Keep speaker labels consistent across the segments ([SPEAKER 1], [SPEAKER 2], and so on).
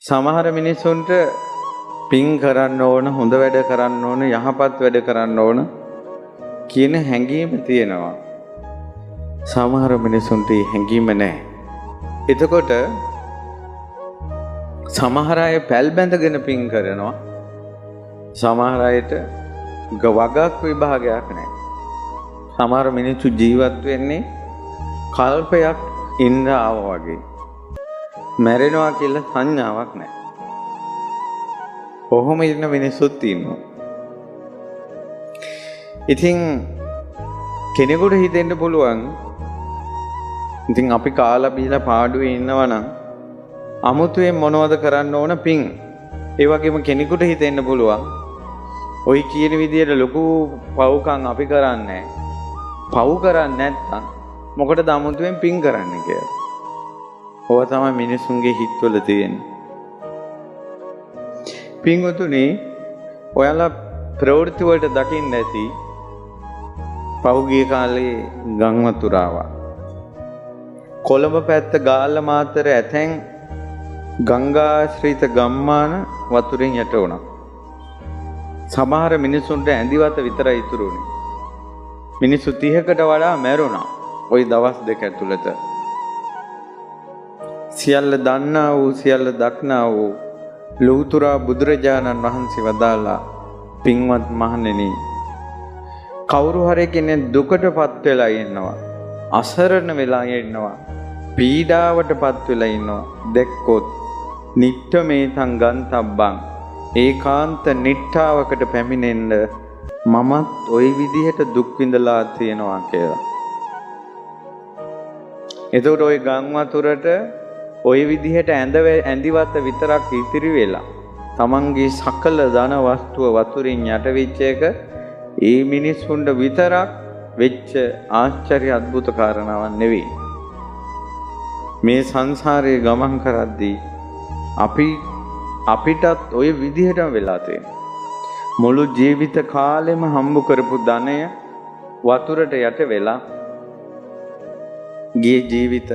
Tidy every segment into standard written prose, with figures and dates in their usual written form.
[SPEAKER 1] සමහර මිනිස්සුන්ට පින් කරන්න ඕන, හොඳ වැඩ කරන්න ඕන, යහපත් වැඩ කරන්න ඕන කියන හැඟීම තියෙනවා. සමහර මිනිස්සුන්ට ඒ හැඟීම නැහැ. එතකොට සමහර අය පැල් බැඳගෙන පින් කරනවා. සමහර අයට වගක් විභාගයක් නැහැ. සමහර මිනිස්සු ජීවත් වෙන්නේ කල්පයක් ඉන්න ආවා වගේ. මැරෙනවා කියලා සංඥාවක් නැහැ. කොහොම ඉන්න මිනිස්සුත් ඉන්නවා. ඉතින් කෙනෙකුට හිතෙන්න පුළුවන් ඉතින් අපි කාලා බීලා පාඩුවේ ඉන්නවා නම් අමුතුවෙන් මොනවද කරන්න ඕන පින්. ඒ වගේම කෙනෙකුට හිතෙන්න පුළුවන් ওই කියන විදියට ලොකු පව්කම් අපි කරන්නේ නැහැ. පව් කරන්නේ නැත්නම් මොකටද අමුතුවෙන් පින් කරන්නේ කියලා. ඕව තමයි මිනිසුන්ගේ හිතවල තියෙන්නේ. පින්වතුනි, ඔයාලා ප්‍රවෘත්ති වලට දකින්න ඇති පහුගිය කාලේ ගම් වතුරාවා. කොළඹ පැත්ත ගාල්ල මාතර ඇතැන් ගංගාශ්‍රිත ගම්මාන වතුරෙන් යට වුණා. සමහර මිනිසුන්ට ඇඳිවත විතරයි ඉතුරු වුණේ. මිනිස්සු 30කට වඩා මැරුණා ওই දවස් දෙක ඇතුළත. සියල්ල දන්නා වූ සියල්ල දක්නා වූ ලෞතුරා බුදුරජාණන් වහන්සේ වදාලා, පින්වත් මහණෙනි, කවුරු හරි කෙනෙක් දුකටපත් වෙලා ඉන්නවා, අසරණ වෙලා ඉන්නවා, පීඩාවටපත් වෙලා ඉන්නවා දැක්කොත් නිට්ඨමේතං ගන්තබ්බං, ඒකාන්ත නිට්ඨාවකට පැමිණෙන්න මමත් ওই විදිහට දුක් විඳලා තියෙනවා කියලා. එතකොට ওই ගම් වතුරට ওই විදිහට ඇඳිවත විතරක් ඉතිරි වෙලා තමන්ගේ සකල ධන වස්තුව වතුරින් යට වෙච්ච එක ඒ මිනිස්සුන්ට විතරක් වෙච්ච ආශ්චර්ය අద్భుත කාරණාවක් නෙවෙයි. මේ සංසාරයේ ගමන් කරද්දී අපිටත් ওই විදිහටම වෙලා තියෙනවා. මුළු ජීවිත කාලෙම හම්බ කරපු ධනය වතුරට යට වෙලා ගිය ජීවිත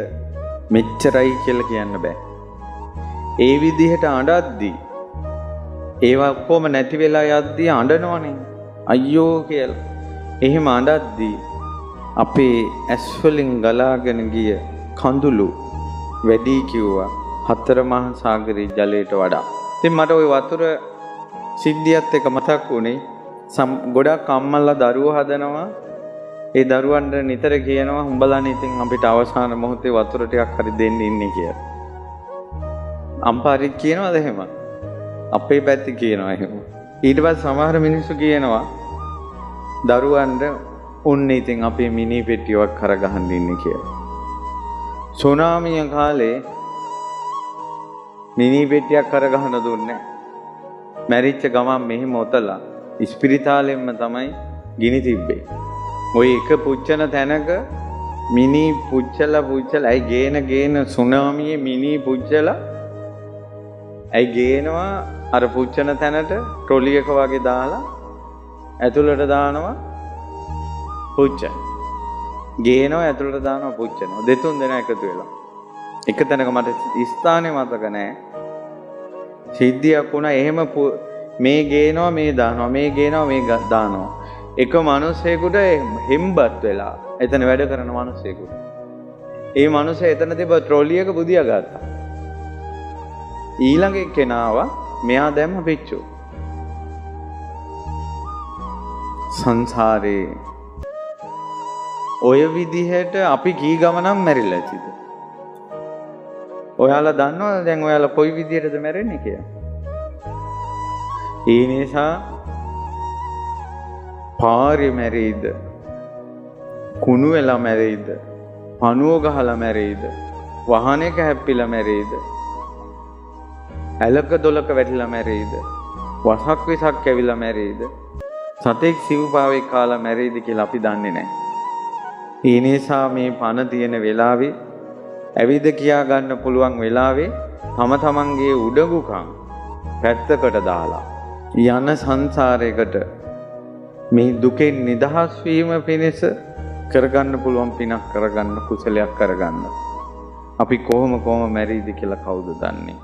[SPEAKER 1] මෙච්චරයි කියලා කියන්න බෑ. ඒ විදිහට අඬද්දී ඒවා කොහොම නැති වෙලා යද්දී අඬනවනේ අයියෝ කියලා. එහෙම අඬද්දී අපේ ඇස් වලින් ගලාගෙන ගිය කඳුළු වැඩි කිව්වා හතර මහා සාගරයේ ජලයට වඩා. ඉතින් මට ওই වතුර සිද්ධියත් එක මතක් වුණේ. ගොඩක් අම්මලා දරුවෝ හදනවා. ඒ දරුවන්ට නිතර කියනවා උඹලානේ ඉතින් අපිට අවසාන මොහොතේ වතුර ටිකක් හරි දෙන්න ඉන්නේ කියලා. අම්පාරිත් කියනවාද එහෙම? අපේ පැත්තේ කියනවා එහෙම. ඊට පස්සේ සමහර මිනිස්සු කියනවා දරුවන්ට උන්නේ ඉතින් අපේ මිනි පෙට්ටියක් කරගහන්න ඉන්නේ කියලා. සුනාමිය කාලේ මිනි පෙට්ටියක් කරගහන දුන්නේ. මැරිච්ච ගමන් මෙහෙම ඔතලා ඉස්පිරිතාලෙන්ම තමයි ගිනි තිබ්බේ. ওই එක පුච්චන තැනක මිනි පුච්චලා ඇයි ගේන සුනාමියේ මිනි පුච්චලා ඇයි ගේනවා අර පුච්චන තැනට ට්‍රොලි එක වගේ දාලා ඇතුළට දානවා පුච්චන. ගේනවා ඇතුළට දානවා පුච්චනවා. දෙතුන් දෙනා එකතු වෙලා. එක තැනක මට ස්ථානේ මතක නැහැ. සිද්ධියක් වුණා එහෙම මේ ගේනවා මේ දානවා මේ ගේනවා මේ දානවා. එක මිනිහෙකුට හෙම්බත් වෙලා එතන වැඩ කරන මිනිහෙකුට. ඒ මිනිහා එතන තිබ්බ ට්‍රොලි එක බුදියා ගත්තා. ඊළඟ කෙනාව මෙයා දැම්ම පිච්චු. සංසාරේ ඔය විදිහට අපි කී ගමනක් මැරිලා ඇතිද? ඔයාලා දන්නවද දැන් ඔයාලා කොයි විදිහටද මැරෙන්නේ කියලා? ඒ නිසා පාරේ මැරෙයිද? කුණු වෙලා මැරෙයිද? පණුව ගහලා මැරෙයිද? වාහනයක හැප්පිලා මැරෙයිද? ඇලක දොලක වැටිලා මැරෙයිද? වසක් විසක් කැවිලා මැරෙයිද? සතෙක් සිව්පාවෙක් කාලා මැරෙයිද කියලා අපි දන්නේ නැහැ. ඒ නිසා මේ පණ තියෙන වෙලාවේ ඇවිද කියා ගන්න පුළුවන් වෙලාවේ තම තමන්ගේ උඩඟුකම් පැත්තකට දාලා යන සංසාරයකට මේ දුකෙන් නිදහස් වීම පිණිස කරගන්න පුළුවන් පිනක් කරගන්න කුසලයක් කරගන්න. අපි කොහොම මැරෙයිද කියලා කවුද දන්නේ?